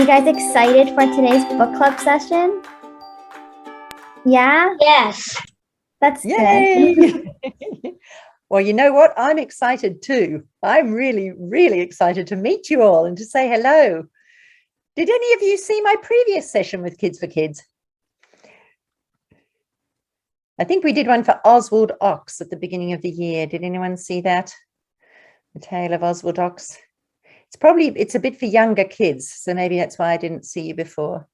guys excited for today's book club session? Yeah? Yes. That's Yay! good. Well, you know what? I'm excited too. I'm really, really excited to meet you all and to say hello. Did any of you see my previous session with Kids4Kids? I think we did one for Oswald Ox at the beginning of the year. Did anyone see that? The Tale of Oswald Ox. It's a bit for younger kids, so maybe that's why I didn't see you before.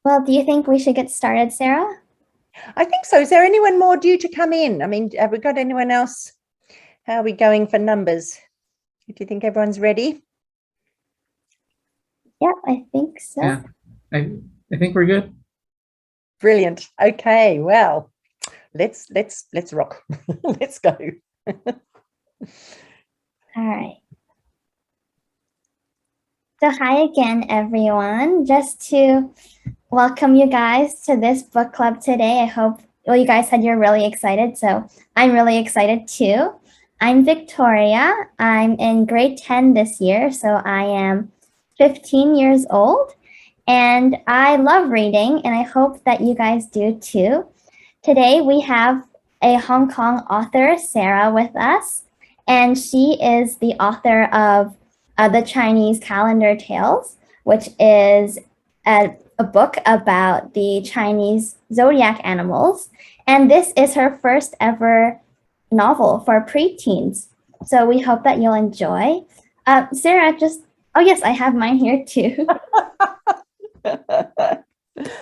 Well, do you think we should get started, Sarah? I think so. Is there anyone more due to come in? I mean, have we got anyone else? How are we going for numbers? Do you think everyone's ready? Yeah, I think so. Yeah, I think we're good. Brilliant. Okay, well, let's rock. Let's go. All right. So hi again, everyone. Just to welcome you guys to this book club today. I hope, well, you guys said you're really excited, so I'm really excited too. I'm Victoria. I'm in grade 10 this year, so I am 15 years old, and I love reading, and I hope that you guys do too. Today we have a Hong Kong author, Sarah, with us, and she is the author of the Chinese Calendar Tales, which is a book about the Chinese zodiac animals. And this is her first ever novel for preteens. So we hope that you'll enjoy. Sarah, oh yes, I have mine here too.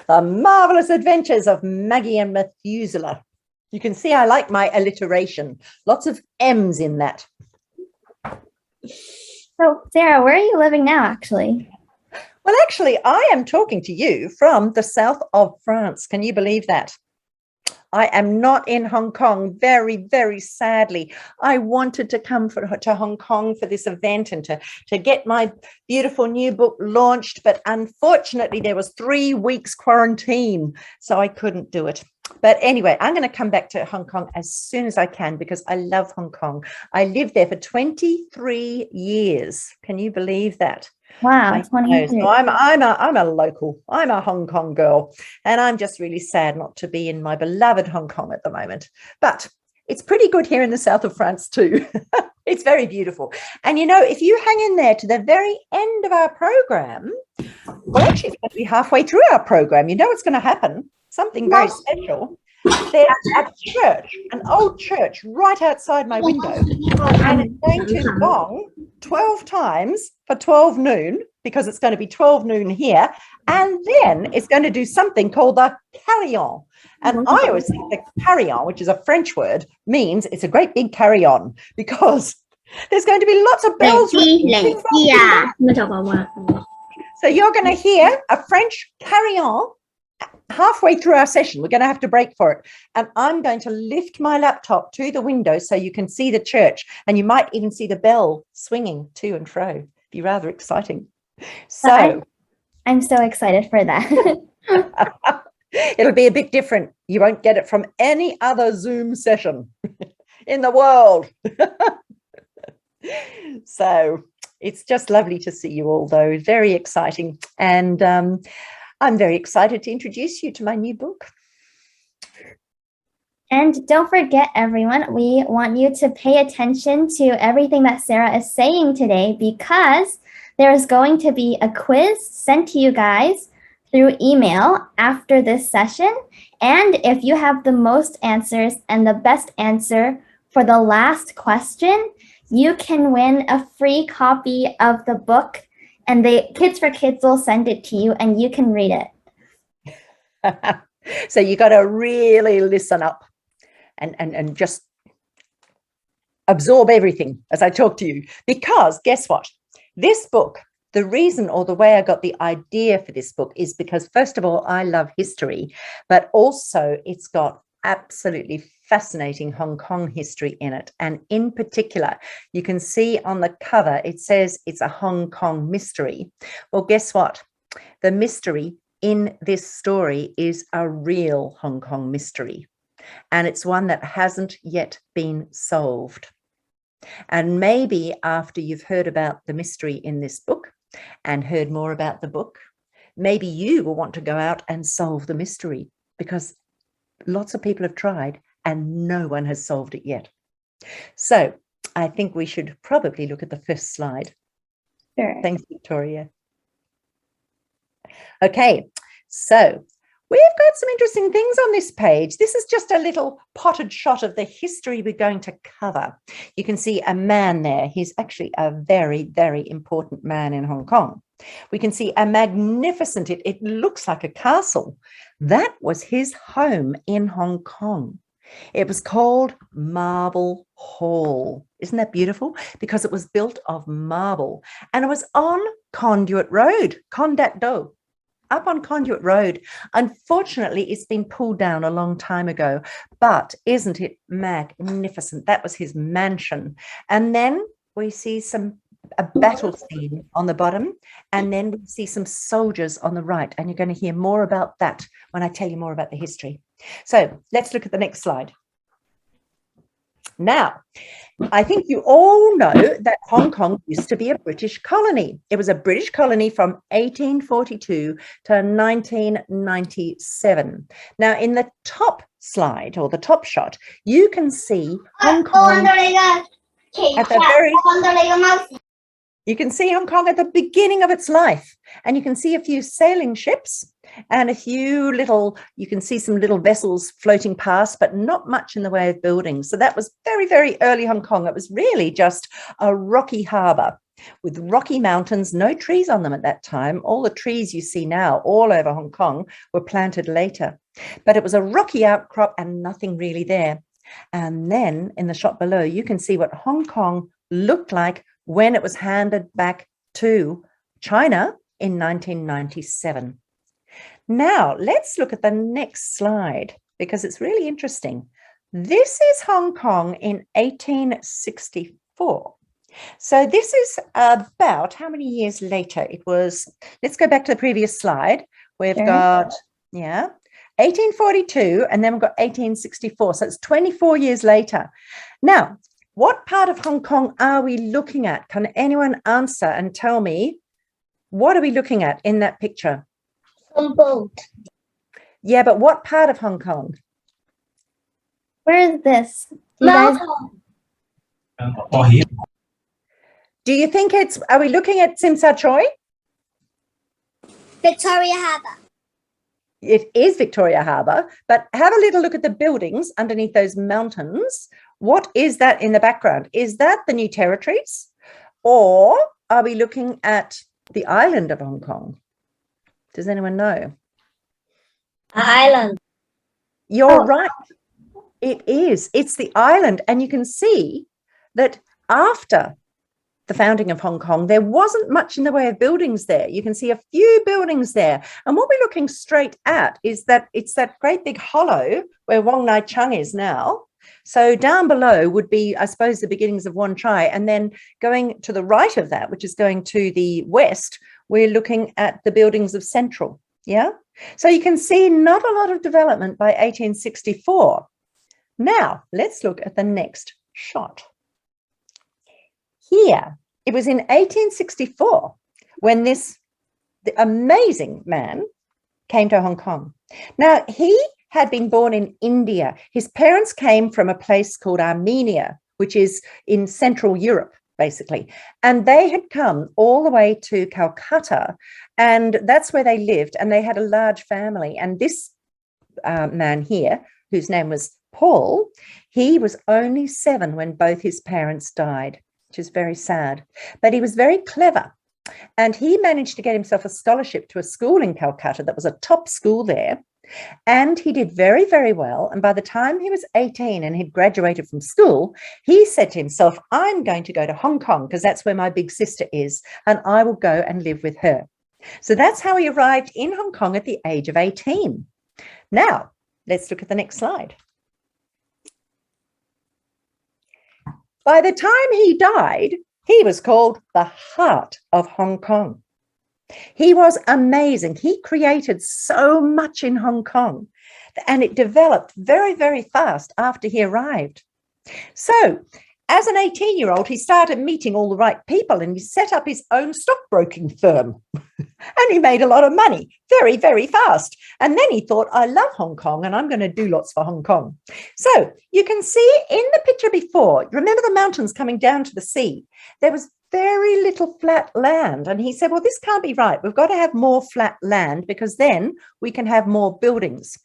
The Marvellous Adventures of Maggie and Methuselah. You can see I like my alliteration. Lots of M's in that. So Sarah, where are you living now, actually? Well, actually, I am talking to you from the south of France. Can you believe that? I am not in Hong Kong, very, very sadly. I wanted to come to Hong Kong for this event and to get my beautiful new book launched, but unfortunately there was 3 weeks quarantine, so I couldn't do it. But anyway, I'm going to come back to Hong Kong as soon as I can because I love Hong Kong. I lived there for 23 years. Can you believe that? Wow, 23. So I'm a local. I'm a Hong Kong girl, and I'm just really sad not to be in my beloved Hong Kong at the moment. But it's pretty good here in the south of France too. It's very beautiful. And you know, if you hang in there to the very end of our program, well, actually, it's going to be halfway through our program. You know what's going to happen? Something very special. There's a church, an old church right outside my window, and it's going to gong 12 times for 12 noon because it's going to be 12 noon here, and then it's going to do something called the carillon. And I always think the carillon, which is a French word, means it's a great big carry-on because there's going to be lots of bells. So you're going to hear a French carillon halfway through our session. We're going to have to break for it, and I'm going to lift my laptop to the window so you can see the church, and you might even see the bell swinging to and fro. It'd be rather exciting. So I'm so excited for that. It'll be a bit different. You won't get it from any other Zoom session in the world. So it's just lovely to see you all, though. Very exciting. And I'm very excited to introduce you to my new book. And don't forget, everyone, we want you to pay attention to everything that Sarah is saying today because there's going to be a quiz sent to you guys through email after this session. And if you have the most answers and the best answer for the last question, you can win a free copy of the book, and the Kids4Kids will send it to you and you can read it. So you got to really listen up and just absorb everything as I talk to you, because guess what? This book, the reason or the way I got the idea for this book is because, first of all, I love history, but also it's got absolutely fascinating Hong Kong history in it. And in particular, you can see on the cover, it says it's a Hong Kong mystery. Well, guess what? The mystery in this story is a real Hong Kong mystery. And it's one that hasn't yet been solved. And maybe after you've heard about the mystery in this book and heard more about the book, maybe you will want to go out and solve the mystery, because lots of people have tried and no one has solved it yet. So I think we should probably look at the first slide. Sure. Thanks, Victoria. Okay, so we've got some interesting things on this page. This is just a little potted shot of the history we're going to cover. You can see a man there. He's actually a very, very important man in Hong Kong. We can see a magnificent, it looks like a castle. That was his home in Hong Kong. It was called Marble Hall. Isn't that beautiful? Because it was built of marble and it was on Conduit Road, Condat Do. Up on Conduit Road. Unfortunately, it's been pulled down a long time ago, but isn't it magnificent? That was his mansion. And then we see a battle scene on the bottom, and then we see some soldiers on the right, and you're going to hear more about that when I tell you more about the history. So let's look at the next slide. Now, I think you all know that Hong Kong used to be a British colony. It was a British colony from 1842 to 1997. Now, in the top slide or the top shot, you can see Hong Kong at the you can see Hong Kong at the beginning of its life, and you can see a few sailing ships and you can see some little vessels floating past, but not much in the way of buildings. So that was very, very early Hong Kong. It was really just a rocky harbour with rocky mountains, no trees on them at that time. All the trees you see now all over Hong Kong were planted later, but it was a rocky outcrop and nothing really there. And then in the shot below, you can see what Hong Kong looked like when it was handed back to China in 1997. Now, let's look at the next slide because it's really interesting. This is Hong Kong in 1864. So this is about how many years later? It was, let's go back to the previous slide. We've got, 1842, and then we've got 1864. So it's 24 years later. Now, what part of Hong Kong are we looking at? Can anyone answer and tell me, what are we looking at in that picture? Some boat. Yeah, but what part of Hong Kong? Where is this? Do you think are we looking at Tsim Sha Tsui? Victoria Harbour. It is Victoria Harbour, but have a little look at the buildings underneath those mountains. What is that in the background? Is that the New Territories? Or are we looking at the island of Hong Kong? Does anyone know? Island. You're right. It is. It's the island. And you can see that after the founding of Hong Kong, there wasn't much in the way of buildings there. You can see a few buildings there. And what we're looking straight at is that it's that great big hollow where Wong Nai Chung is now. So down below would be, I suppose, the beginnings of Wan Chai. And then going to the right of that, which is going to the west, we're looking at the buildings of Central. Yeah. So you can see not a lot of development by 1864. Now, let's look at the next shot. Here, it was in 1864 when the amazing man came to Hong Kong. Now, he had been born in India. His parents came from a place called Armenia, which is in Central Europe, basically. And they had come all the way to Calcutta, and that's where they lived, and they had a large family. And this man here, whose name was Paul, he was only 7 when both his parents died, which is very sad. But he was very clever, and he managed to get himself a scholarship to a school in Calcutta that was a top school there. And he did very, very well. And by the time he was 18 and he'd graduated from school, he said to himself, I'm going to go to Hong Kong because that's where my big sister is, and I will go and live with her. So that's how he arrived in Hong Kong at the age of 18. Now, let's look at the next slide. By the time he died, he was called the heart of Hong Kong. He was amazing. He created so much in Hong Kong, and it developed very, very fast after he arrived. So As an 18-year-old, he started meeting all the right people and he set up his own stockbroking firm. And he made a lot of money very, very fast. And then he thought, I love Hong Kong and I'm going to do lots for Hong Kong. So you can see in the picture before, remember the mountains coming down to the sea? There was very little flat land. And he said, well, this can't be right. We've got to have more flat land because then we can have more buildings.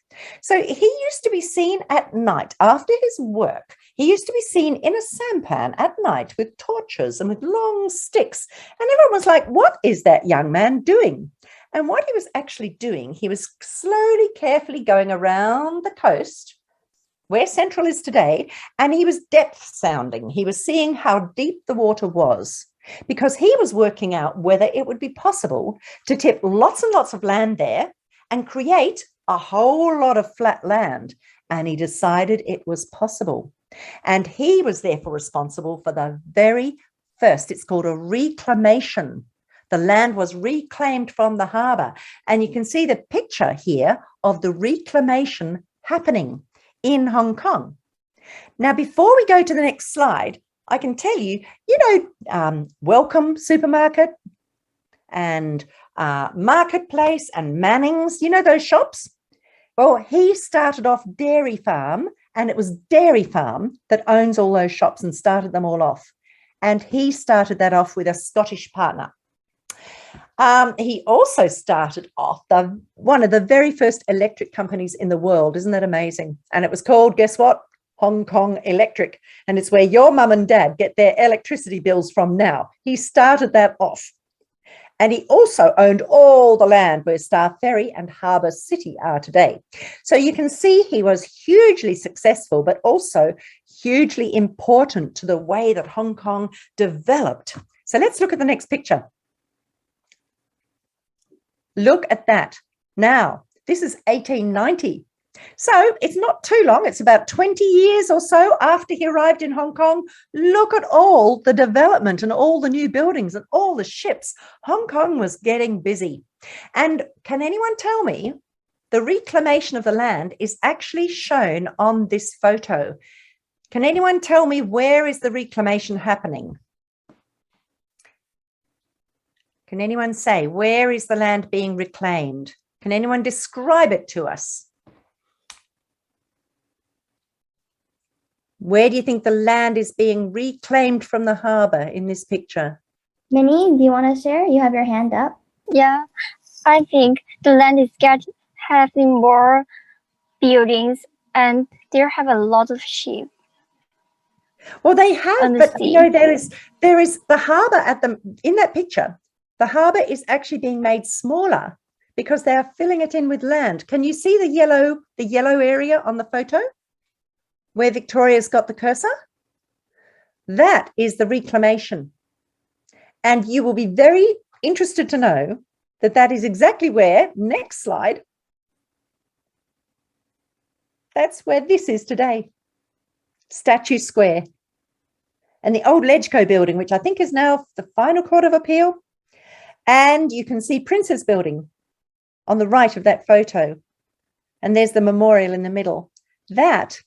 So he used to be seen at night after his work. He used to be seen in a sampan at night with torches and with long sticks. And everyone was like, what is that young man doing? And what he was actually doing, he was slowly, carefully going around the coast where Central is today, and he was depth sounding. He was seeing how deep the water was because he was working out whether it would be possible to tip lots and lots of land there and create a whole lot of flat land. And he decided it was possible. And he was therefore responsible for the very first, it's called a reclamation. The land was reclaimed from the harbour. And you can see the picture here of the reclamation happening in Hong Kong. Now, before we go to the next slide, I can tell you, Welcome Supermarket and Marketplace and Manning's, those shops? Well, he started off Dairy Farm, and it was Dairy Farm that owns all those shops and started them all off. And he started that off with a Scottish partner. He also started off one of the very first electric companies in the world. Isn't that amazing? And it was called, guess what? Hong Kong Electric. And it's where your mum and dad get their electricity bills from now. He started that off. And he also owned all the land where Star Ferry and Harbour City are today. So you can see he was hugely successful, but also hugely important to the way that Hong Kong developed. So let's look at the next picture. Look at that. Now, this is 1890. So it's not too long. It's about 20 years or so after he arrived in Hong Kong. Look at all the development and all the new buildings and all the ships. Hong Kong was getting busy. And can anyone tell me the reclamation of the land is actually shown on this photo? Can anyone tell me where is the reclamation happening? Can anyone say where is the land being reclaimed? Can anyone describe it to us? Where do you think the land is being reclaimed from the harbour in this picture? Minnie, do you want to share? You have your hand up. Yeah, I think the land is having more buildings and there have a lot of sheep. Well, they have, but there is the harbour in that picture. The harbour is actually being made smaller because they are filling it in with land. Can you see the yellow area on the photo where Victoria's got the cursor? That is the reclamation. And you will be very interested to know that that is exactly where, next slide, that's where this is today, Statue Square. And the old Legco building, which I think is now the final Court of Appeal. And you can see Prince's Building on the right of that photo. And there's the memorial in the middle. That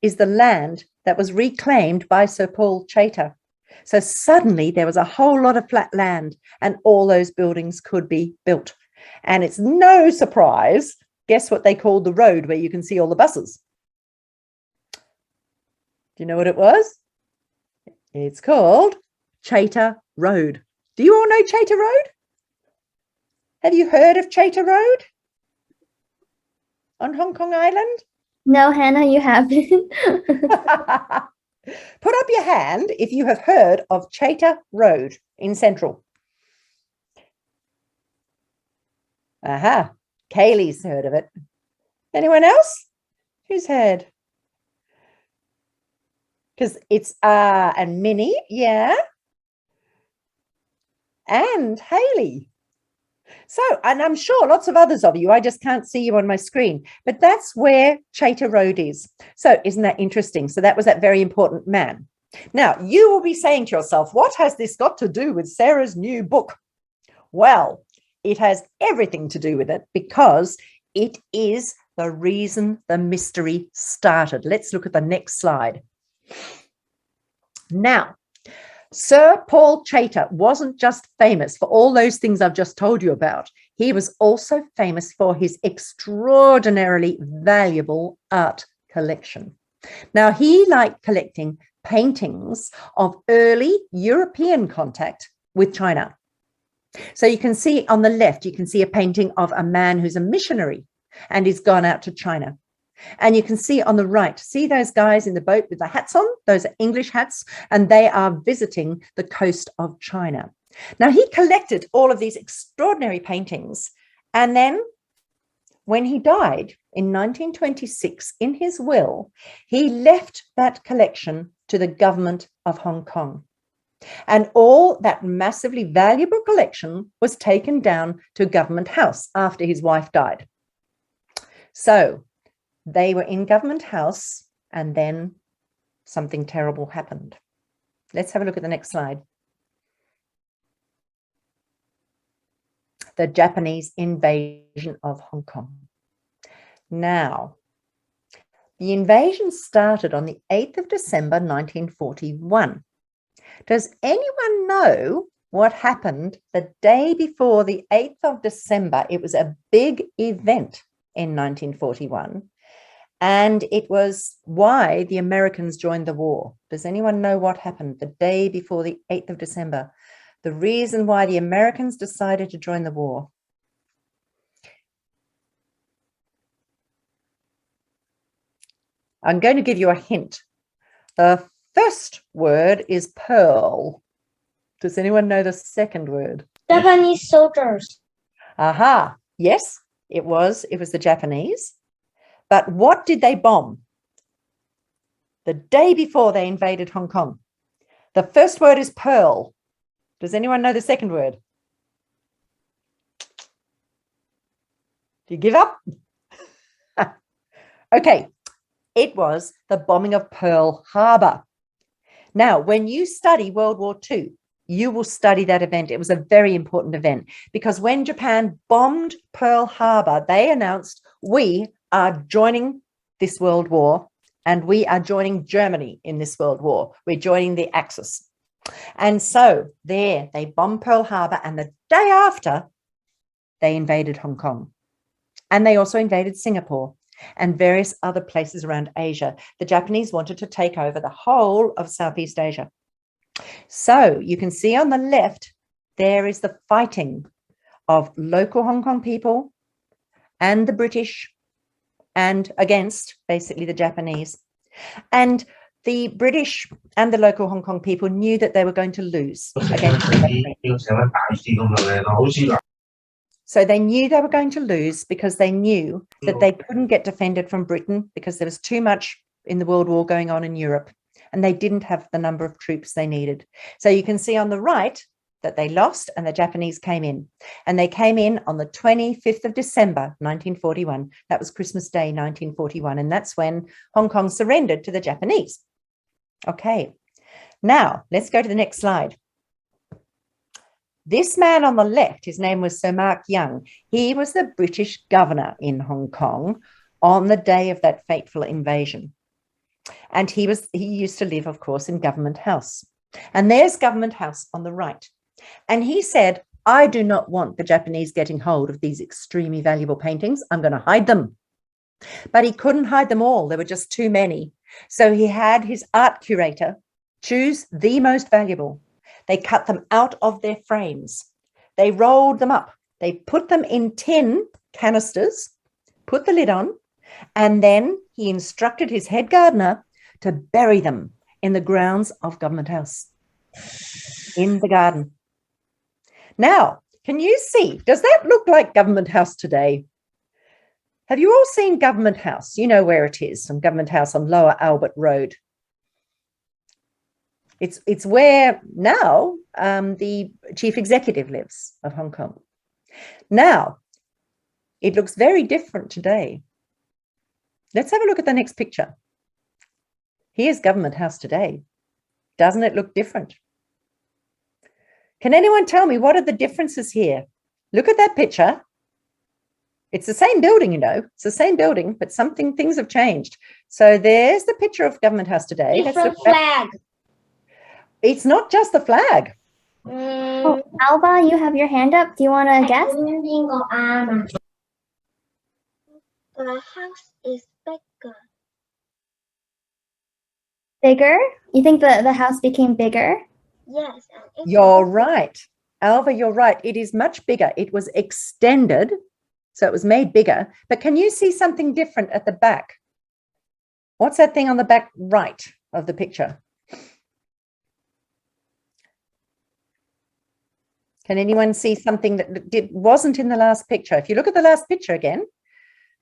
is the land that was reclaimed by Sir Paul Chater. So suddenly there was a whole lot of flat land and all those buildings could be built. And it's no surprise, guess what they called the road where you can see all the buses? Do you know what it was? It's called Chater Road. Do you all know Chater Road? Have you heard of Chater Road on Hong Kong Island? No, Hannah, you haven't. Put up your hand if you have heard of Chater Road in Central. Aha, Kaylee's heard of it. Anyone else? Who's heard? Because it's and Minnie, yeah. And Hayley. So, and I'm sure lots of others of you, I just can't see you on my screen, but that's where Chater Road is. So isn't that interesting? So that was that very important man. Now, you will be saying to yourself, what has this got to do with Sarah's new book? Well, it has everything to do with it because it is the reason the mystery started. Let's look at the next slide. Now, Sir Paul Chater wasn't just famous for all those things I've just told you about. He was also famous for his extraordinarily valuable art collection. Now, he liked collecting paintings of early European contact with China. So you can see on the left, you can see a painting of a man who's a missionary and he's gone out to China. And you can see on the right, see those guys in the boat with the hats on? Those are English hats, and they are visiting the coast of China. Now, he collected all of these extraordinary paintings. And then when he died in 1926, in his will, he left that collection to the government of Hong Kong. And all that massively valuable collection was taken down to Government House after his wife died. So they were in Government House, and then something terrible happened. Let's have a look at the next slide. The Japanese invasion of Hong Kong. Now, the invasion started on the 8th of December, 1941. Does anyone know what happened the day before the 8th of December? It was a big event in 1941. And it was why the Americans joined the war. Does anyone know what happened the day before the 8th of December? The reason why the Americans decided to join the war. I'm going to give you a hint. The first word is pearl. Does anyone know the second word? Japanese soldiers. Aha, yes, it was the Japanese. But what did they bomb the day before they invaded Hong Kong? The first word is pearl. Does anyone know the second word? Do you give up? Okay, it was the bombing of Pearl Harbor. Now, when you study World War II, you will study that event. It was a very important event because when Japan bombed Pearl Harbor, they announced, we are joining this world war and we are joining Germany in this world war. We're joining the Axis. And so there they bombed Pearl Harbor, and the day after they invaded Hong Kong. And they also invaded Singapore and various other places around Asia. The Japanese wanted to take over the whole of Southeast Asia. So you can see on the left, there is the fighting of local Hong Kong people and the British and against basically the Japanese. And the British and the local Hong Kong people knew that they were going to lose against the Japanese. So they knew they were going to lose because they knew that they couldn't get defended from Britain because there was too much in the World War going on in Europe, and they didn't have the number of troops they needed. So you can see on the right that they lost and the Japanese came in. And they came in on the 25th of December, 1941. That was Christmas Day, 1941. And that's when Hong Kong surrendered to the Japanese. Okay, now let's go to the next slide. This man on the left, his name was Sir Mark Young. He was the British governor in Hong Kong on the day of that fateful invasion. And he used to live, of course, in Government House. And there's Government House on the right. And he said, I do not want the Japanese getting hold of these extremely valuable paintings. I'm going to hide them. But he couldn't hide them all. There were just too many. So he had his art curator choose the most valuable. They cut them out of their frames. They rolled them up. They put them in tin canisters, put the lid on, and then he instructed his head gardener to bury them in the grounds of Government House, in the garden. Now, can you see, does that look like Government House today? Have you all seen Government House? You know where it is, from Government House on Lower Albert Road. It's where now the chief executive lives of Hong Kong. Now, it looks very different today. Let's have a look at the next picture. Here's Government House today. Doesn't it look different? Can anyone tell me what are the differences here? Look at that picture. It's the same building, you know. It's the same building, but things have changed. So there's the picture of Government House today. Different flag. It's not just the flag. Oh, Alba, you have your hand up. Do you want to guess? The house is bigger. Bigger? You think the house became bigger? Yes. And it's You're right. Alva, you're right. It is much bigger. It was extended, so it was made bigger. But can you see something different at the back? What's that thing on the back right of the picture? Can anyone see something that wasn't in the last picture? If you look at the last picture again,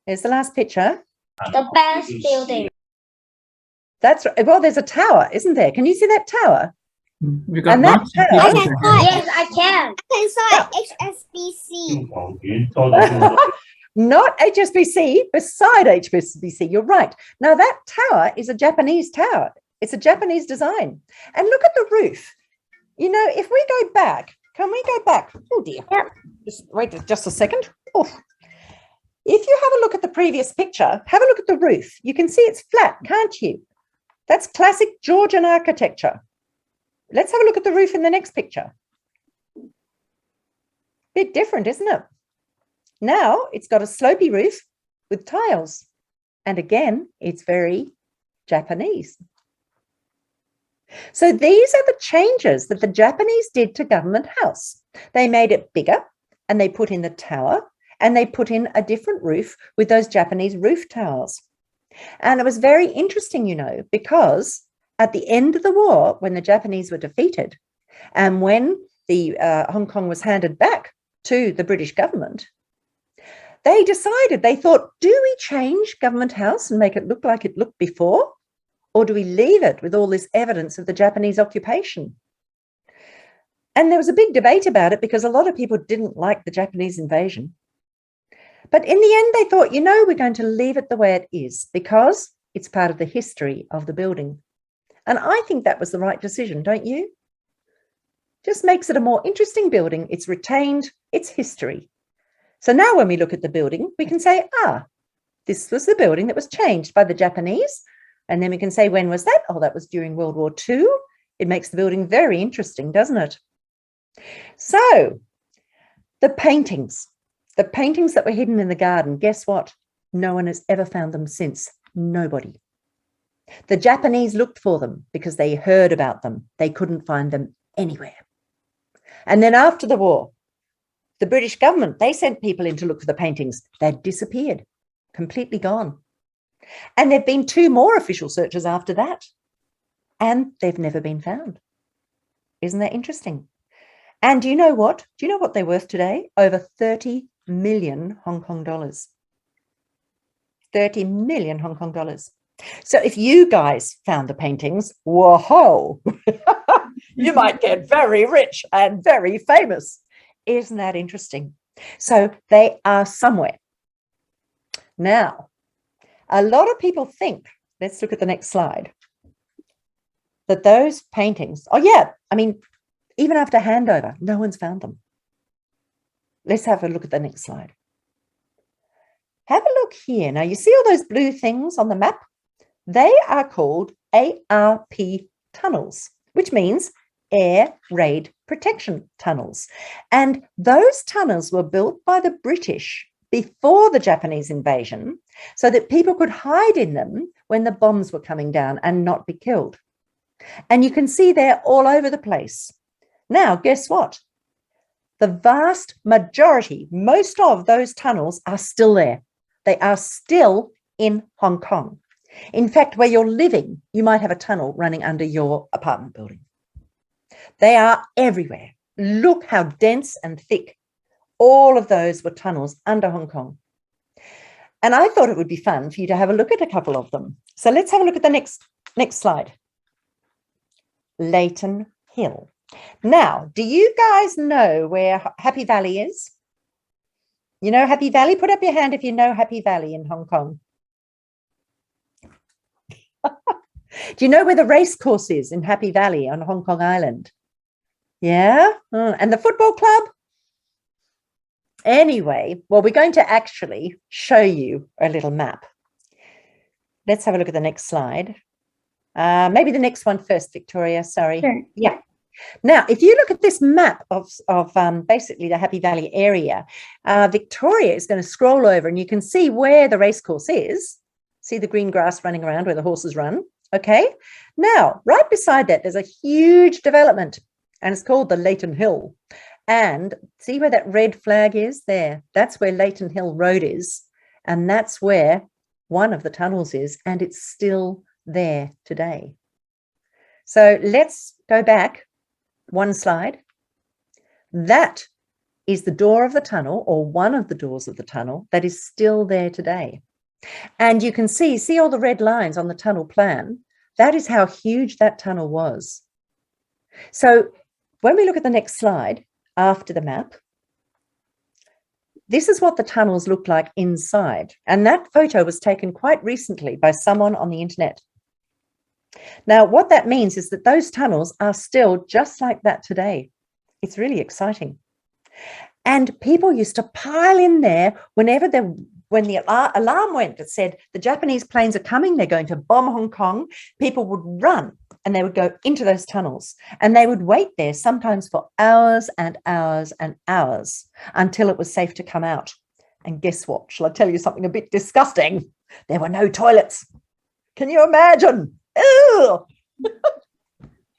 there's the last picture. the best building. That's right. Well, there's a tower, isn't there? Can you see that tower? We got And that lots of tower- pictures in here. Yes, I can. HSBC. Not HSBC, beside HSBC. You're right. Now, that tower is a Japanese tower. It's a Japanese design. And look at the roof. You know, if we go back, can we go back? Oh, dear. Yep. Just wait just a second. Oh. If you have a look at the previous picture, have a look at the roof. You can see it's flat, can't you? That's classic Georgian architecture. Let's have a look at the roof in the next picture. Bit different, isn't it? Now it's got a slopey roof with tiles. And again, it's very Japanese. So these are the changes that the Japanese did to Government House. They made it bigger and they put in the tower and they put in a different roof with those Japanese roof tiles. And it was very interesting, you know, because at the end of the war, when the Japanese were defeated and when the Hong Kong was handed back to the British government, they decided, they thought, do we change Government House and make it look like it looked before? Or do we leave it with all this evidence of the Japanese occupation? And there was a big debate about it because a lot of people didn't like the Japanese invasion. But in the end, they thought, you know, we're going to leave it the way it is because it's part of the history of the building. And I think that was the right decision, don't you? Just makes it a more interesting building. It's retained its history. So now when we look at the building, we can say, this was the building that was changed by the Japanese. And then we can say, when was that? Oh, that was during World War II. It makes the building very interesting, doesn't it? So the paintings that were hidden in the garden, guess what? No one has ever found them since. Nobody. The Japanese looked for them because they heard about them. They couldn't find them anywhere. And then after the war, the British government, they sent people in to look for the paintings. They'd disappeared, completely gone. And there've been 2 more official searches after that. And they've never been found. Isn't that interesting? And do you know what? Do you know what they're worth today? Over 30 million Hong Kong dollars. 30 million Hong Kong dollars. So if you guys found the paintings, whoa, you might get very rich and very famous. Isn't that interesting? So they are somewhere. Now, a lot of people think, let's look at the next slide, that those paintings, oh yeah, I mean, even after handover, no one's found them. Let's have a look at the next slide. Have a look here. Now, you see all those blue things on the map? They are called ARP tunnels, which means air raid protection tunnels. And those tunnels were built by the British before the Japanese invasion so that people could hide in them when the bombs were coming down and not be killed. And you can see they're all over the place. Now, guess what? The vast majority, most of those tunnels are still there. They are still in Hong Kong. In fact, where you're living, you might have a tunnel running under your apartment building. They are everywhere. Look how dense and thick. All of those were tunnels under Hong Kong. And I thought it would be fun for you to have a look at a couple of them. So let's have a look at the next slide. Leighton Hill. Now, do you guys know where Happy Valley is? You know Happy Valley? Put up your hand if you know Happy Valley in Hong Kong. Do you know where the race course is in Happy Valley on Hong Kong Island? Yeah? And the football club? Anyway, well, we're going to actually show you a little map. Let's have a look at the next slide. Maybe the next one first, Victoria. Sorry. Sure. Yeah. Now, if you look at this map of basically the Happy Valley area, Victoria is going to scroll over and you can see where the racecourse is. See the green grass running around where the horses run. Okay. Now, right beside that, there's a huge development and it's called the Leighton Hill. And see where that red flag is there? That's where Leighton Hill Road is. And that's where one of the tunnels is. And it's still there today. So let's go back one slide. That is the door of the tunnel, or one of the doors of the tunnel, that is still there today. And you can see all the red lines on the tunnel plan. That is how huge that tunnel was. So when we look at the next slide after the map, this is what the tunnels look like inside. And that photo was taken quite recently by someone on the internet. Now, what that means is that those tunnels are still just like that today. It's really exciting. And people used to pile in there when the alarm went that said the Japanese planes are coming, they're going to bomb Hong Kong. People would run and they would go into those tunnels and they would wait there sometimes for hours and hours and hours until it was safe to come out. And guess what? Shall I tell you something a bit disgusting? There were no toilets. Can you imagine? Ew.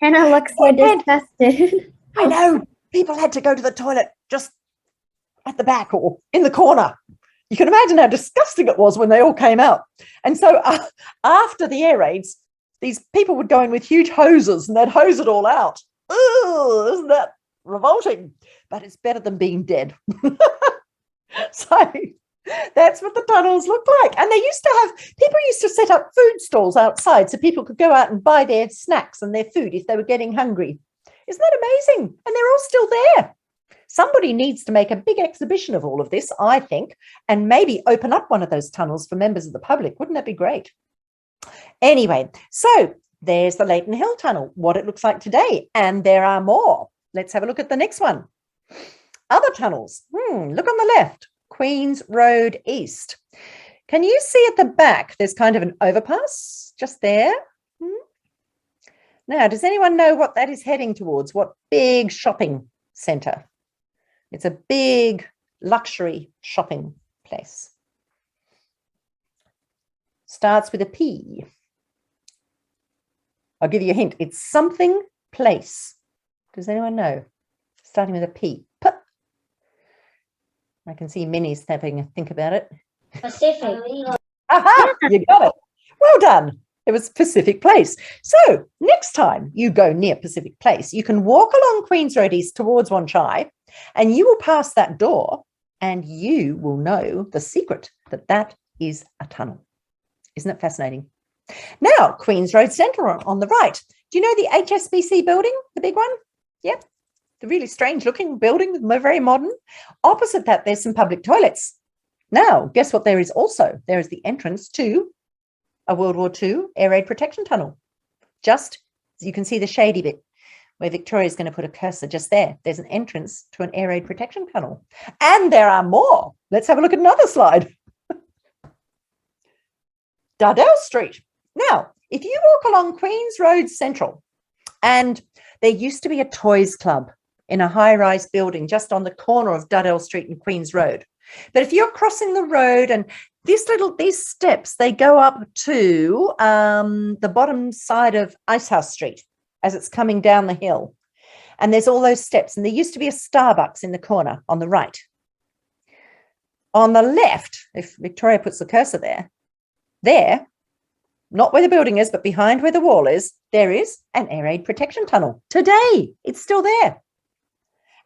Hannah looks so disgusted. I know. People had to go to the toilet just at the back or in the corner. You can imagine how disgusting it was when they all came out. And so after the air raids, these people would go in with huge hoses and they'd hose it all out. Ooh, isn't that revolting? But it's better than being dead. So that's what the tunnels look like. And people used to set up food stalls outside so people could go out and buy their snacks and their food if they were getting hungry. Isn't that amazing? And they're all still there. Somebody needs to make a big exhibition of all of this, I think, and maybe open up one of those tunnels for members of the public. Wouldn't that be great? Anyway, so there's the Leighton Hill Tunnel, what it looks like today. And there are more. Let's have a look at the next one. Other tunnels. Look on the left. Queen's Road East. Can you see at the back there's kind of an overpass just there? Now, does anyone know what that is heading towards? What big shopping centre? It's a big luxury shopping place. Starts with a P. I'll give you a hint. It's something place. Does anyone know? Starting with a P. I can see Minnie's having a think about it. Pacific. Aha! You got it. Well done. It was Pacific Place. So next time you go near Pacific Place, you can walk along Queen's Road East towards Wan Chai and you will pass that door and you will know the secret that is a tunnel. Isn't it fascinating? Now, Queen's Road Central on the right. Do you know the HSBC building, the big one? Yep. The really strange looking building, very modern. Opposite that, there's some public toilets. Now, guess what there is also? There is the entrance to a World War II air raid protection tunnel. Just, you can see the shady bit where Victoria's going to put a cursor just there. There's an entrance to an air raid protection tunnel. And there are more. Let's have a look at another slide. Dardell Street. Now, if you walk along Queen's Road Central, and there used to be a toys club in a high-rise building just on the corner of Dardell Street and Queen's Road. But if you're crossing the road and these steps, they go up to the bottom side of Icehouse Street as it's coming down the hill. And there's all those steps. And there used to be a Starbucks in the corner on the right. On the left, if Victoria puts the cursor there, not where the building is, but behind where the wall is, there is an air raid protection tunnel. Today, it's still there.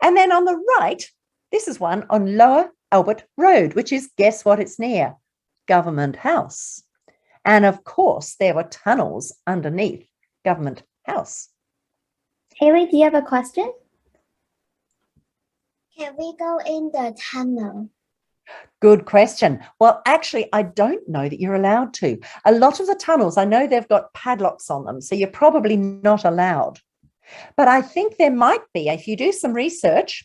And then on the right, this is one on Lower Albert Road, which is, guess what it's near? Government House. And of course, there were tunnels underneath Government House. Haley, do you have a question? Can we go in the tunnel? Good question. Well, actually, I don't know that you're allowed to. A lot of the tunnels, I know they've got padlocks on them, so you're probably not allowed. But I think there might be, if you do some research,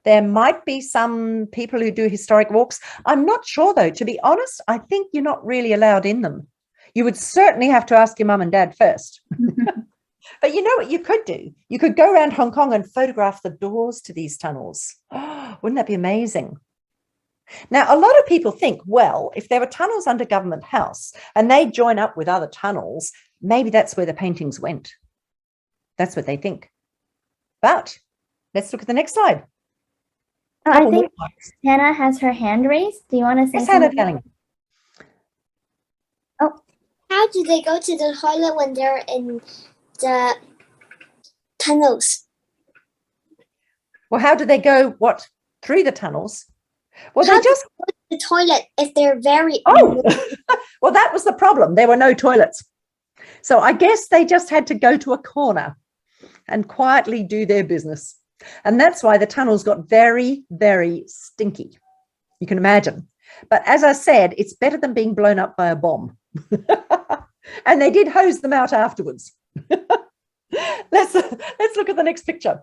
there might be some people who do historic walks. I'm not sure, though. To be honest, I think you're not really allowed in them. You would certainly have to ask your mum and dad first. But you know what you could do? You could go around Hong Kong and photograph the doors to these tunnels. Oh, wouldn't that be amazing? Now, a lot of people think, well, if there were tunnels under Government House and they join up with other tunnels, maybe that's where the paintings went. That's what they think. But let's look at the next slide. I think Hannah has her hand raised. Do you want to say Yes, Hannah, something? darling. How do they go to the toilet when they're in the tunnels? Well, how do they go, what, through the tunnels? Well, How they just... go to the toilet if they're very Oh, well, that was the problem. There were no toilets. So I guess they just had to go to a corner and quietly do their business. And that's why the tunnels got very, very stinky. You can imagine. But as I said, it's better than being blown up by a bomb. And they did hose them out afterwards. Let's look at the next picture.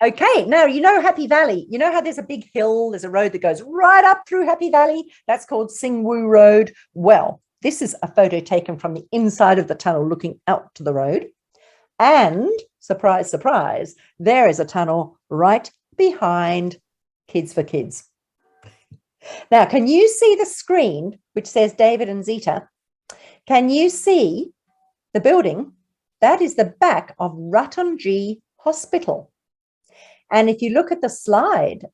Okay, now you know Happy Valley. You know how there's a big hill, there's a road that goes right up through Happy Valley? That's called Sing Woo Road. Well, this is a photo taken from the inside of the tunnel looking out to the road. And surprise, surprise, there is a tunnel right behind Kids4Kids. Now, can you see the screen which says David and Zita? Can you see the building? That is the back of Ratonji Hospital. And if you look at the slide,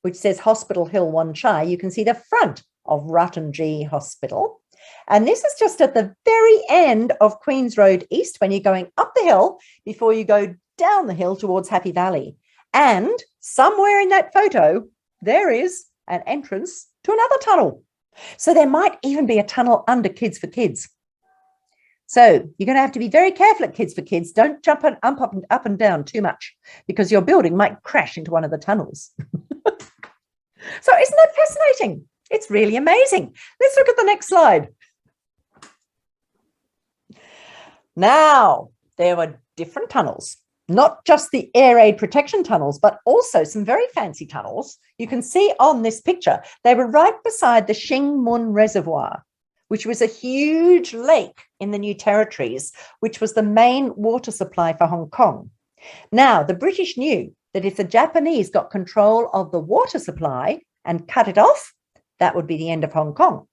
which says Hospital Hill Wan Chai, you can see the front of Ratonji Hospital. And this is just at the very end of Queen's Road East when you're going up the hill before you go down the hill towards Happy Valley. And somewhere in that photo, there is an entrance to another tunnel. So there might even be a tunnel under Kids4Kids. So you're going to have to be very careful at Kids4Kids. Don't jump up and down too much because your building might crash into one of the tunnels. So isn't that fascinating? It's really amazing. Let's look at the next slide. Now, there were different tunnels, not just the air raid protection tunnels, but also some very fancy tunnels. You can see on this picture, they were right beside the Shing Mun Reservoir, which was a huge lake in the New Territories, which was the main water supply for Hong Kong. Now, the British knew that if the Japanese got control of the water supply and cut it off, that would be the end of Hong Kong.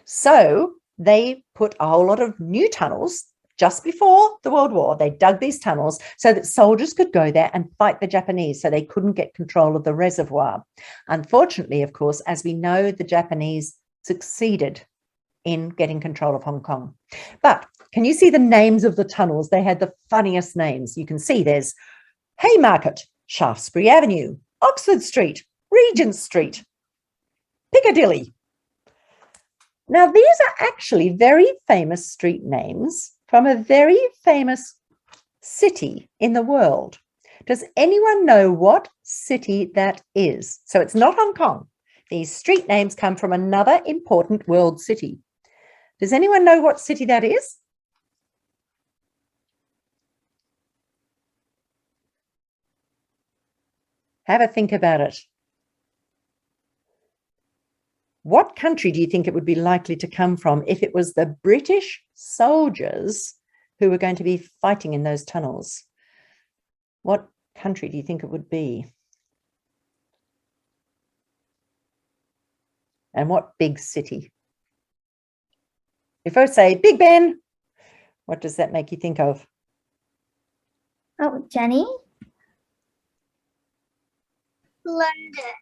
So they put a whole lot of new tunnels just before the World War. They dug these tunnels so that soldiers could go there and fight the Japanese so they couldn't get control of the reservoir. Unfortunately, of course, as we know, the Japanese succeeded in getting control of Hong Kong. But can you see the names of the tunnels? They had the funniest names. You can see there's Haymarket, Shaftesbury Avenue, Oxford Street, Regent Street, Piccadilly. Now, these are actually very famous street names from a very famous city in the world. Does anyone know what city that is? So it's not Hong Kong. These street names come from another important world city. Does anyone know what city that is? Have a think about it. What country do you think it would be likely to come from if it was the British soldiers who were going to be fighting in those tunnels? What country do you think it would be? And what big city? If I say Big Ben, what does that make you think of? Oh, Jenny? London.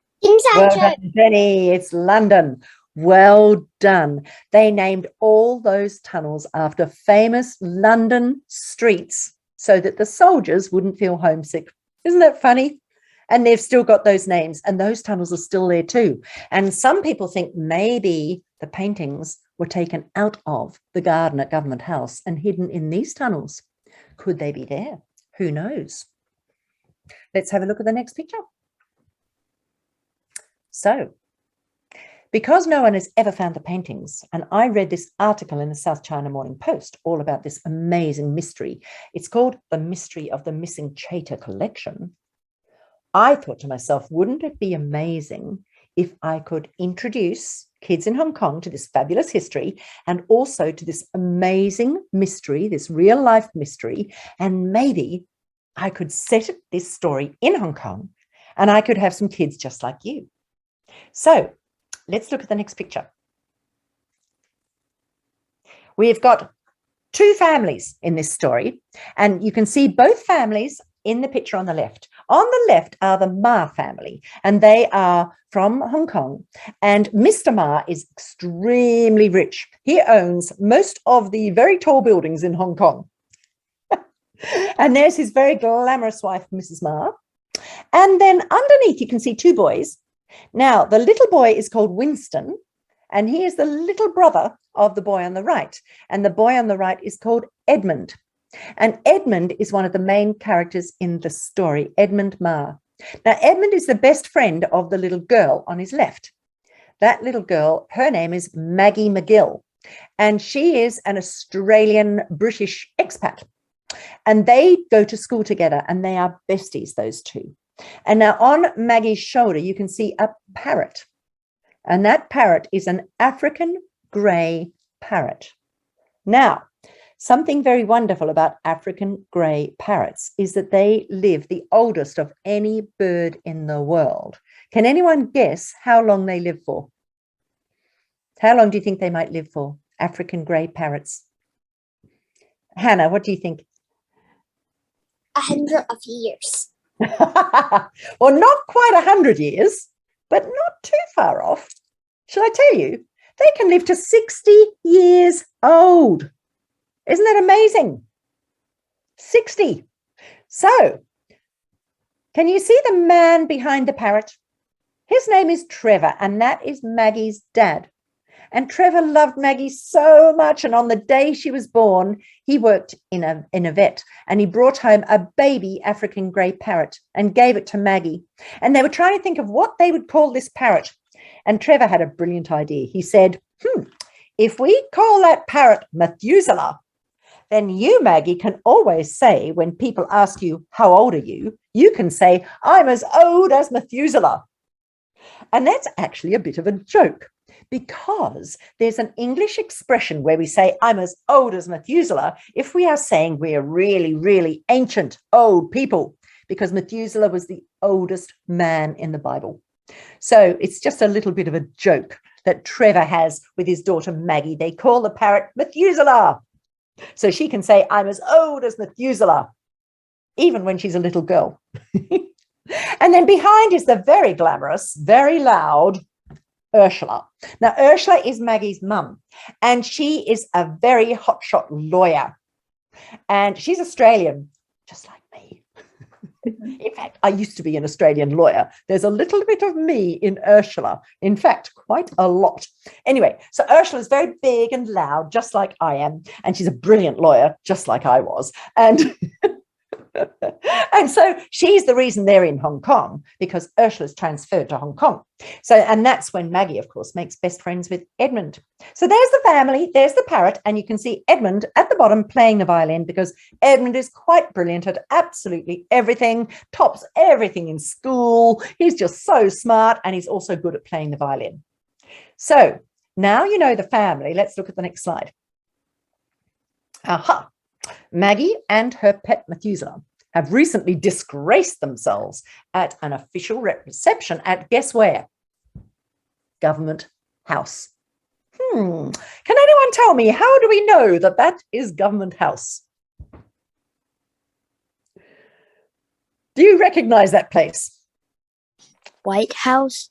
Well done, Jenny. It's London. Well done. They named all those tunnels after famous London streets so that the soldiers wouldn't feel homesick. Isn't that funny? And they've still got those names, and those tunnels are still there too. And some people think maybe the paintings were taken out of the garden at Government House and hidden in these tunnels. Could they be there? Who knows? Let's have a look at the next picture. So, because no one has ever found the paintings, and I read this article in the South China Morning Post all about this amazing mystery. It's called The Mystery of the Missing Chater Collection. I thought to myself, wouldn't it be amazing if I could introduce kids in Hong Kong to this fabulous history and also to this amazing mystery, this real life mystery. And maybe I could set this story in Hong Kong and I could have some kids just like you. So let's look at the next picture. We've got two families in this story, and you can see both families in the picture on the left. On the left are the Ma family, and they are from Hong Kong. And Mr. Ma is extremely rich. He owns most of the very tall buildings in Hong Kong. And there's his very glamorous wife, Mrs. Ma. And then underneath, you can see two boys. Now, the little boy is called Winston, and he is the little brother of the boy on the right. And the boy on the right is called Edmund. And Edmund is one of the main characters in the story, Edmund Ma. Now, Edmund is the best friend of the little girl on his left. That little girl, her name is Maggie Magill, and she is an Australian British expat. And they go to school together, and they are besties, those two. And now on Maggie's shoulder, you can see a parrot. And that parrot is an African grey parrot. Now, something very wonderful about African grey parrots is that they live the oldest of any bird in the world. Can anyone guess how long they live for? How long do you think they might live for, African grey parrots? Hannah, what do you think? 100 of years. Well, not quite 100 years, but not too far off. Shall I tell you? They can live to 60 years old. Isn't that amazing? 60. So, can you see the man behind the parrot? His name is Trevor, and that is Maggie's dad. And Trevor loved Maggie so much. And on the day she was born, he worked in a vet, and he brought home a baby African grey parrot and gave it to Maggie. And they were trying to think of what they would call this parrot. And Trevor had a brilliant idea. He said, if we call that parrot Methuselah, then you, Maggie, can always say when people ask you, how old are you? You can say, I'm as old as Methuselah. And that's actually a bit of a joke, because there's an English expression where we say, I'm as old as Methuselah, if we are saying we're really, really ancient, old people, because Methuselah was the oldest man in the Bible. So it's just a little bit of a joke that Trevor has with his daughter Maggie. They call the parrot Methuselah. So she can say, I'm as old as Methuselah, even when she's a little girl. And then behind is the very glamorous, very loud Ursula. Now, Ursula is Maggie's mum, and she is a very hotshot lawyer. And she's Australian, just like me. In fact, I used to be an Australian lawyer. There's a little bit of me in Ursula. In fact, quite a lot. Anyway, so Ursula is very big and loud, just like I am. And she's a brilliant lawyer, just like I was. And and so she's the reason they're in Hong Kong, because Ursula's transferred to Hong Kong. So, and that's when Maggie, of course, makes best friends with Edmund. So there's the family, there's the parrot, and you can see Edmund at the bottom playing the violin, because Edmund is quite brilliant at absolutely everything, tops everything in school. He's just so smart, and he's also good at playing the violin. So now you know the family. Let's look at the next slide. Aha. Maggie and her pet Methuselah have recently disgraced themselves at an official reception at, guess where? Government House. Can anyone tell me, how do we know that that is Government House? Do you recognize that place? White House.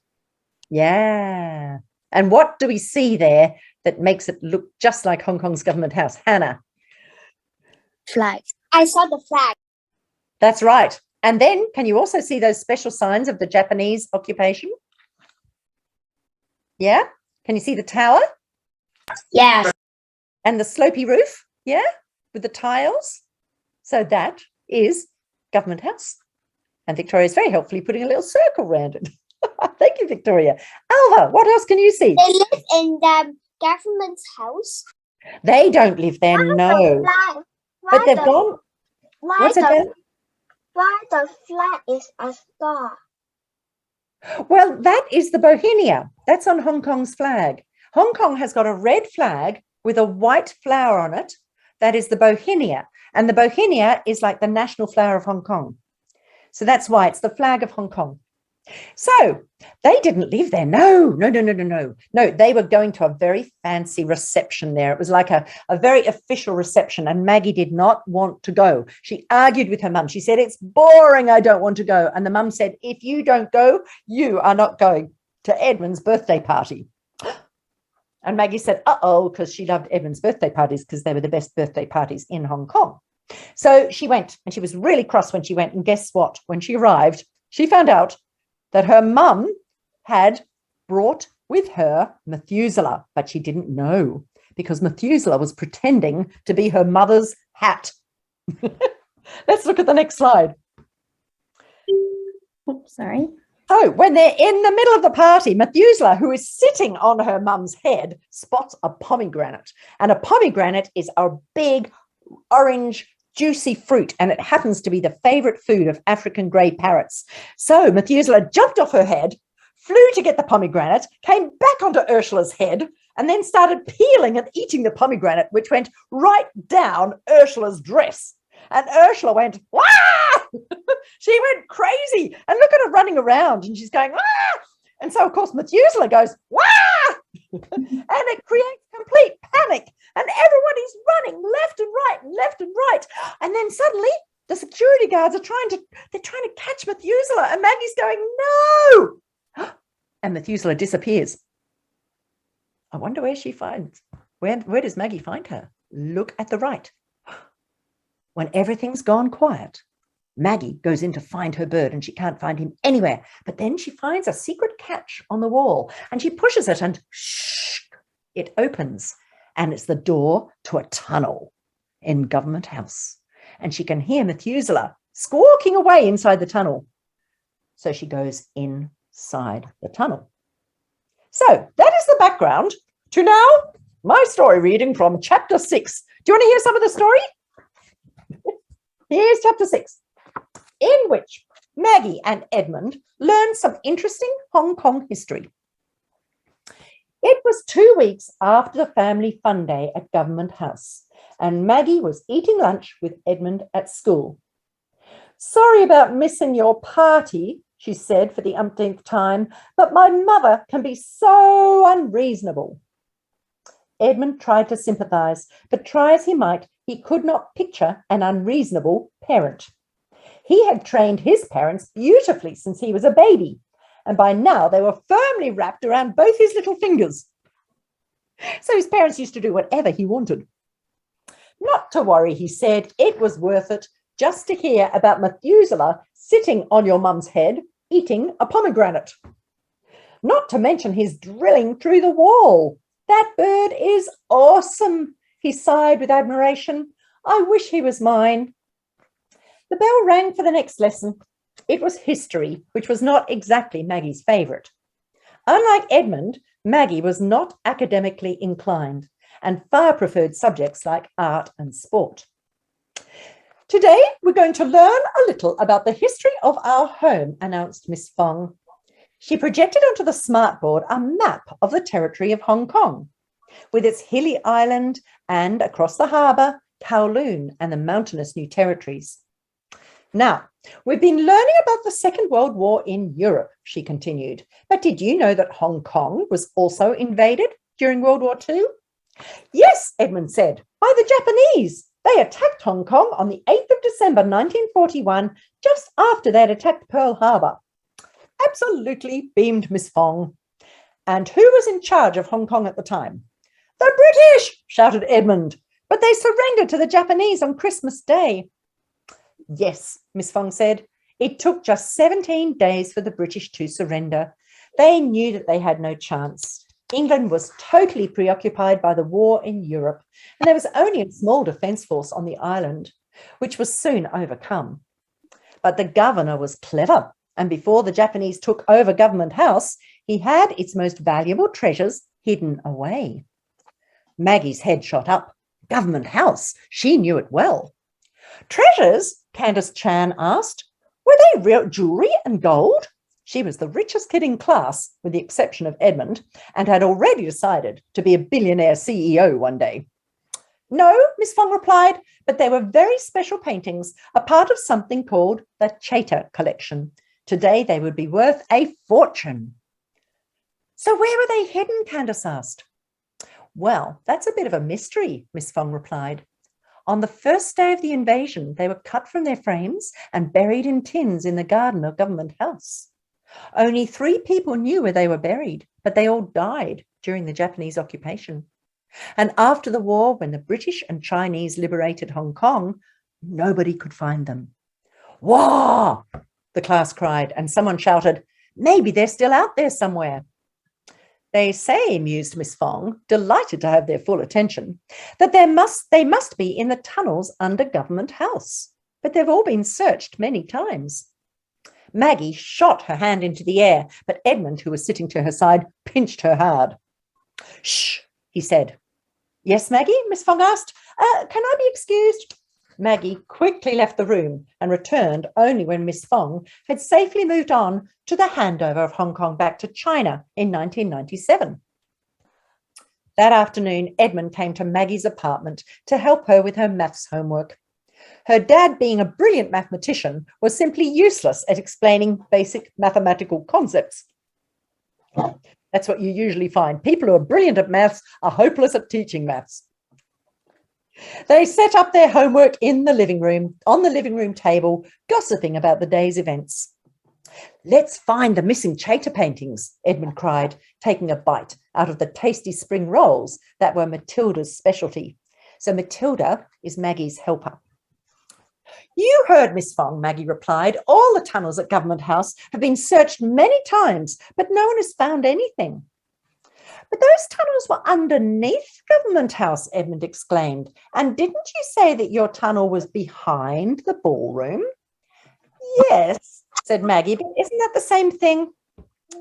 Yeah. And what do we see there that makes it look just like Hong Kong's Government House? Hannah? Flag. I saw the flag. That's right. And then can you also see those special signs of the Japanese occupation? Yeah? Can you see the tower? Yes. And the slopey roof? Yeah? With the tiles? So that is Government House. And Victoria's very helpfully putting a little circle around it. Thank you, Victoria. Alva, what else can you see? They live in the government's house. They don't live there, no. But they've gone. What's it? Why the flag is a star? Well, that is the Bohemia. That's on Hong Kong's flag. Hong Kong has got a red flag with a white flower on it. That is the Bohemia. And the Bohemia is like the national flower of Hong Kong. So that's why it's the flag of Hong Kong. So they didn't live there. No, they were going to a very fancy reception there. It was like a very official reception, and Maggie did not want to go. She argued with her mum. She said, it's boring, I don't want to go. And the mum said, if you don't go, you are not going to Edmund's birthday party. And Maggie said, uh-oh, because she loved Edmund's birthday parties because they were the best birthday parties in Hong Kong. So she went, and she was really cross when she went. And guess what? When she arrived, she found out that her mum had brought with her Methuselah, but she didn't know because Methuselah was pretending to be her mother's hat. Let's look at the next slide. Oops, sorry. So when they're in the middle of the party, Methuselah, who is sitting on her mum's head, spots a pomegranate. And a pomegranate is a big orange juicy fruit, and it happens to be the favorite food of African grey parrots. So Methuselah jumped off her head, flew to get the pomegranate, came back onto Ursula's head, and then started peeling and eating the pomegranate, which went right down Ursula's dress. And Ursula went, wah! She went crazy. And look at her running around, and she's going, wah! And so, of course, Methuselah goes, wah! And it creates complete panic. And everyone is running left and right, left and right. And then suddenly the security guards are trying to catch Methuselah. And Maggie's going, no. And Methuselah disappears. I wonder where she finds. Where does Maggie find her? Look at the right. When everything's gone quiet, Maggie goes in to find her bird and she can't find him anywhere. But then she finds a secret catch on the wall and she pushes it and shh, it opens. And it's the door to a tunnel in Government House. And she can hear Methuselah squawking away inside the tunnel. So she goes inside the tunnel. So that is the background to now my story reading from chapter 6. Do you want to hear some of the story? Here's chapter 6, in which Maggie and Edmund learn some interesting Hong Kong history. It was 2 weeks after the family fun day at Government House, and Maggie was eating lunch with Edmund at school. Sorry about missing your party, she said for the umpteenth time, but my mother can be so unreasonable. Edmund tried to sympathise, but try as he might, he could not picture an unreasonable parent. He had trained his parents beautifully since he was a baby, and by now they were firmly wrapped around both his little fingers. So his parents used to do whatever he wanted. Not to worry, he said, it was worth it just to hear about Methuselah sitting on your mum's head eating a pomegranate. Not to mention his drilling through the wall. That bird is awesome, he sighed with admiration. I wish he was mine. The bell rang for the next lesson. It was history, which was not exactly Maggie's favourite. Unlike Edmund, Maggie was not academically inclined and far preferred subjects like art and sport. Today, we're going to learn a little about the history of our home, announced Miss Fong. She projected onto the smartboard a map of the territory of Hong Kong, with its hilly island and, across the harbour, Kowloon and the mountainous New Territories. Now, we've been learning about the Second World War in Europe, she continued, but did you know that Hong Kong was also invaded during World War II? Yes, Edmund said, by the Japanese. They attacked Hong Kong on the 8th of December 1941, just after they'd attacked Pearl Harbor. Absolutely, beamed Miss Fong. And who was in charge of Hong Kong at the time? The British, shouted Edmund, but they surrendered to the Japanese on Christmas Day. Yes, Miss Fong said, it took just 17 days for the British to surrender. They knew that they had no chance. England was totally preoccupied by the war in Europe, and there was only a small defence force on the island, which was soon overcome. But the governor was clever, and before the Japanese took over Government House, he had its most valuable treasures hidden away. Maggie's head shot up. Government House, she knew it well. Treasures? Candace Chan asked. Were they real jewellery and gold? She was the richest kid in class, with the exception of Edmund, and had already decided to be a billionaire CEO one day. No, Miss Fong replied, but they were very special paintings, a part of something called the Chapter collection. Today they would be worth a fortune. So where were they hidden, Candace asked. Well, that's a bit of a mystery, Miss Fong replied. On the first day of the invasion, they were cut from their frames and buried in tins in the garden of Government House. Only 3 people knew where they were buried, but they all died during the Japanese occupation. And after the war, when the British and Chinese liberated Hong Kong, nobody could find them. Wah! The class cried, and someone shouted, maybe they're still out there somewhere. They say, mused Miss Fong, delighted to have their full attention, that they must be in the tunnels under Government House, but they've all been searched many times. Maggie shot her hand into the air, but Edmund, who was sitting to her side, pinched her hard. Shh, he said. Yes, Maggie, Miss Fong asked. Can I be excused? Maggie quickly left the room and returned only when Miss Fong had safely moved on to the handover of Hong Kong back to China in 1997. That afternoon, Edmund came to Maggie's apartment to help her with her maths homework. Her dad, being a brilliant mathematician, was simply useless at explaining basic mathematical concepts. That's what you usually find. People who are brilliant at maths are hopeless at teaching maths. They set up their homework in the living room, on the living room table, gossiping about the day's events. Let's find the missing Chapter paintings, Edmund cried, taking a bite out of the tasty spring rolls that were Matilda's specialty. So Matilda is Maggie's helper. You heard, Miss Fong, Maggie replied. All the tunnels at Government House have been searched many times, but no one has found anything. But those tunnels were underneath Government House, Edmund exclaimed. And didn't you say that your tunnel was behind the ballroom? Yes, said Maggie, but isn't that the same thing?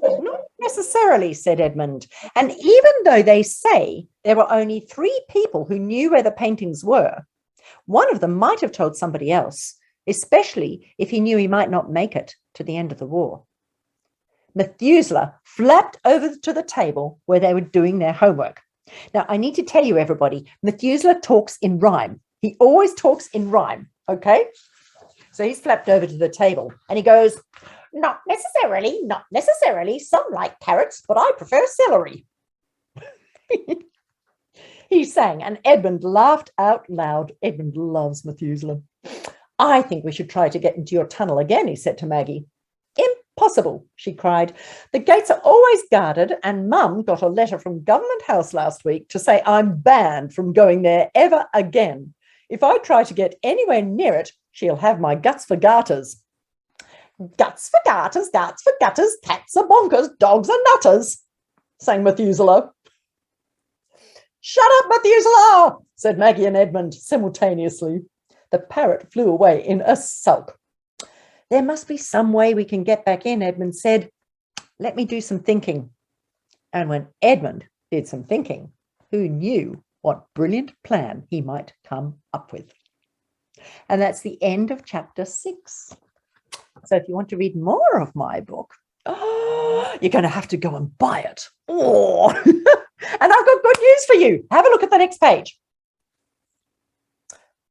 Not necessarily, said Edmund. And even though they say there were only 3 people who knew where the paintings were, one of them might have told somebody else, especially if he knew he might not make it to the end of the war. Methuselah flapped over to the table where they were doing their homework. Now, I need to tell you, everybody, Methuselah talks in rhyme. He always talks in rhyme, okay? So he's flapped over to the table and he goes, not necessarily. Some like carrots, but I prefer celery. He sang, and Edmund laughed out loud. Edmund loves Methuselah. I think we should try to get into your tunnel again, he said to Maggie. Impossible, she cried. The gates are always guarded, and Mum got a letter from Government House last week to say I'm banned from going there ever again. If I try to get anywhere near it, she'll have my guts for garters. Guts for garters, guts for gutters, cats are bonkers, dogs are nutters, sang Methuselah. Shut up, Methuselah, said Maggie and Edmund simultaneously. The parrot flew away in a sulk. There must be some way we can get back in, Edmund said. Let me do some thinking. And when Edmund did some thinking, who knew what brilliant plan he might come up with? And that's the end of chapter 6. So if you want to read more of my book, you're going to have to go and buy it. Oh. And I've got good news for you. Have a look at the next page.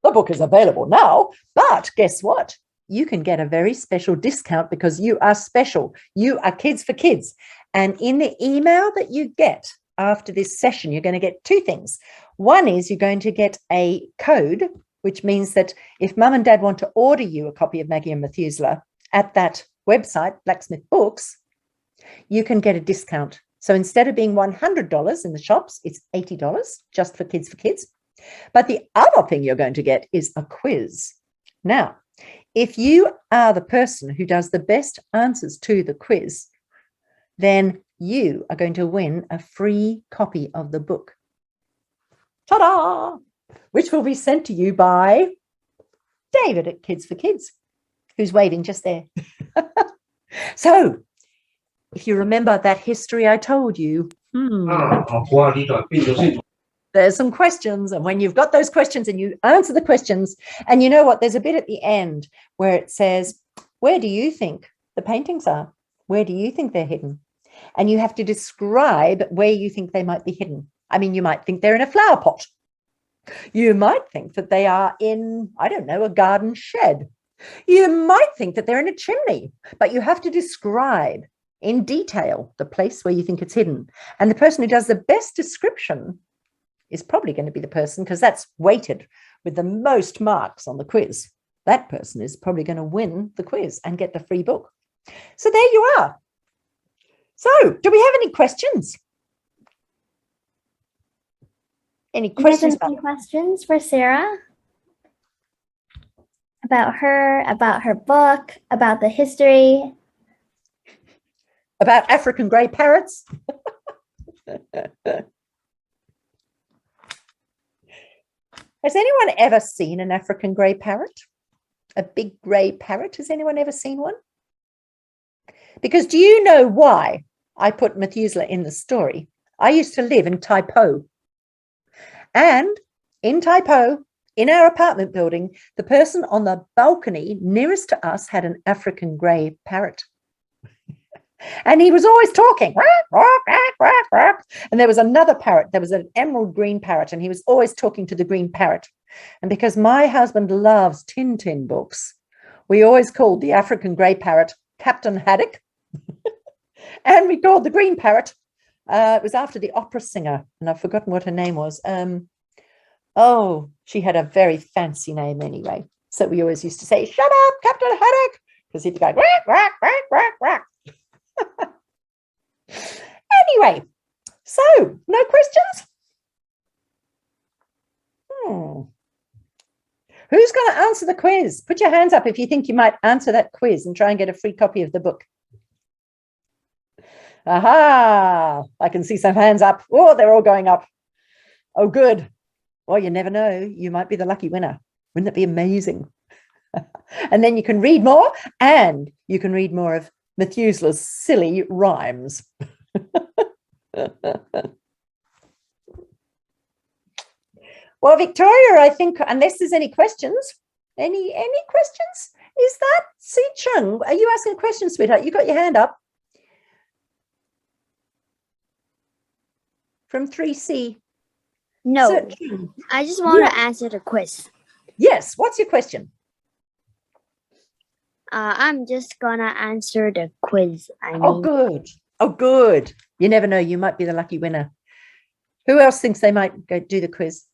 The book is available now, but guess what? You can get a very special discount because you are special. You are Kids4Kids. And in the email that you get after this session, you're going to get 2 things. One is you're going to get a code, which means that if Mum and Dad want to order you a copy of Maggie and Methuselah at that website, Blacksmith Books, you can get a discount. So instead of being $100 in the shops, it's $80 just for Kids4Kids. But the other thing you're going to get is a quiz. Now, if you are the person who does the best answers to the quiz, then you are going to win a free copy of the book. Ta-da! Which will be sent to you by David at Kids4Kids, who's waving just there. So, if you remember that history I told you, there's some questions, and when you've got those questions and you answer the questions, and you know what, there's a bit at the end where it says, where do you think the paintings are? Where do you think they're hidden? And you have to describe where you think they might be hidden. I mean, you might think they're in a flower pot. You might think that they are in, I don't know, a garden shed. You might think that they're in a chimney, but you have to describe in detail the place where you think it's hidden. And the person who does the best description is probably going to be the person, because that's weighted with the most marks on the quiz. That person is probably going to win the quiz and get the free book. So there you are. So do we have any questions? Any questions? Any questions for Sarah? About her book, about the history? About African grey parrots? Has anyone ever seen an African grey parrot? A big grey parrot? Has anyone ever seen one? Because do you know why I put Methuselah in the story? I used to live in Taipo. And in Taipo, in our apartment building, the person on the balcony nearest to us had an African grey parrot. And he was always talking. And there was another parrot. There was an emerald green parrot, and he was always talking to the green parrot. And because my husband loves Tintin books, we always called the African grey parrot Captain Haddock. And we called the green parrot, it was after the opera singer, and I've forgotten what her name was. She had a very fancy name anyway. So we always used to say, "Shut up, Captain Haddock," because he'd be going, "Quack, quack, quack, quack, quack." Anyway, so no questions? Who's going to answer the quiz? Put your hands up if you think you might answer that quiz and try and get a free copy of the book. Aha, I can see some hands up. Oh, they're all going up. Oh, good. Well, you never know. You might be the lucky winner. Wouldn't it be amazing? And then you can read more, and you can read more of Methuselah's silly rhymes. Well, Victoria, I think, unless there's any questions, any questions? Is that Si Chung? Are you asking a question, sweetheart? You got your hand up. From 3C. No, I just want to answer the quiz. Yes, what's your question? I'm just gonna answer the quiz. Oh, good. Oh, good. You never know. You might be the lucky winner. Who else thinks they might go do the quiz?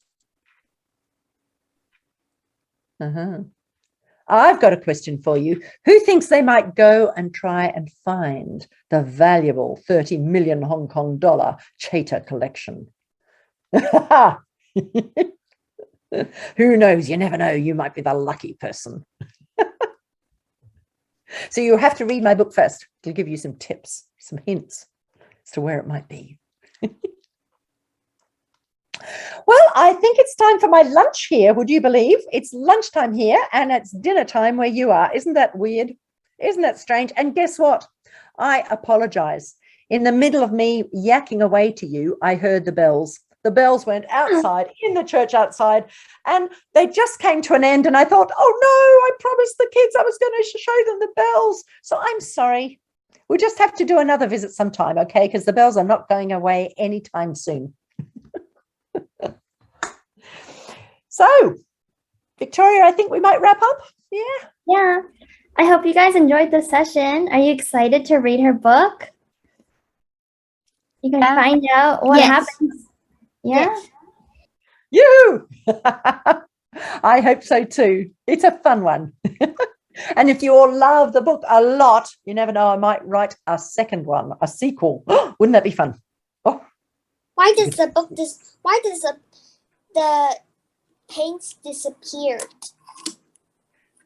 I've got a question for you. Who thinks they might go and try and find the valuable 30 million Hong Kong dollar Chater collection? Who knows? You never know. You might be the lucky person. So you'll have to read my book first. It'll give you some tips, some hints as to where it might be. Well, I think it's time for my lunch here. Would you believe? It's lunchtime here and it's dinner time where you are. Isn't that weird? Isn't that strange? And guess what? I apologize. In the middle of me yakking away to you, I heard the bells. The bells went outside, in the church outside, and they just came to an end. And I thought, oh no, I promised the kids I was going to show them the bells. So I'm sorry. We'll just have to do another visit sometime, okay? Because the bells are not going away anytime soon. So, Victoria, I think we might wrap up. Yeah. Yeah. I hope you guys enjoyed this session. Are you excited to read her book? You can find out what happens. Yeah. You. I hope so too. It's a fun one. And if you all love the book a lot, you never know, I might write a second one, a sequel. Wouldn't that be fun? Oh. Why does the paints disappear?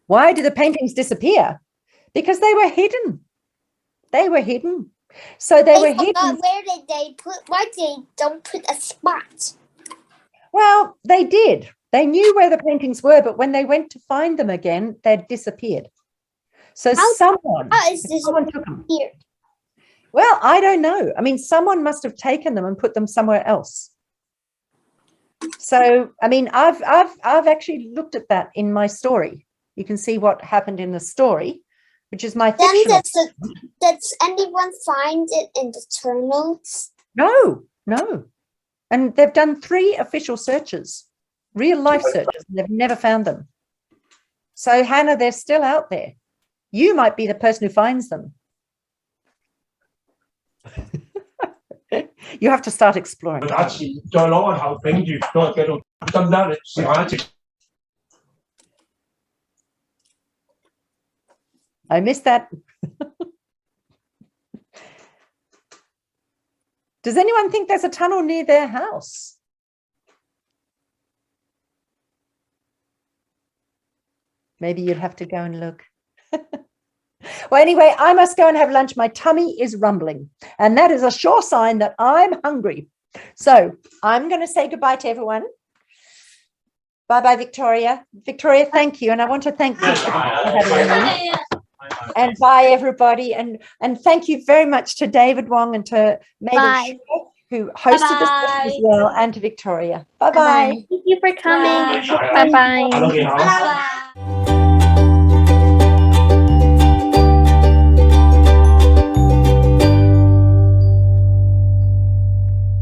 Why did the paintings disappear? Because they were hidden. They were hidden. So they were hidden. Where did they put? Why they don't put a spot? Well, they did. They knew where the paintings were, but when they went to find them again, they'd disappeared. So someone took them. Well, I don't know. I mean, someone must have taken them and put them somewhere else. So, I mean, I've actually looked at that in my story. You can see what happened in the story. which is my Then fictional. does anyone find it in the journals? No. And they've done 3 official searches, real life searches, and they've never found them. So, Hannah, they're still out there. You might be the person who finds them. You have to start exploring. I missed that. Does anyone think there's a tunnel near their house? Maybe you'd have to go and look. Well, anyway, I must go and have lunch. My tummy is rumbling, and that is a sure sign that I'm hungry. So I'm going to say goodbye to everyone. Bye-bye, Victoria. Victoria, thank you. And I want to thank you for having me. And bye, everybody. And thank you very much to David Wong and to Maggie, who hosted this as well, and to Victoria. Bye-bye. Thank you for coming. Bye-bye. Bye.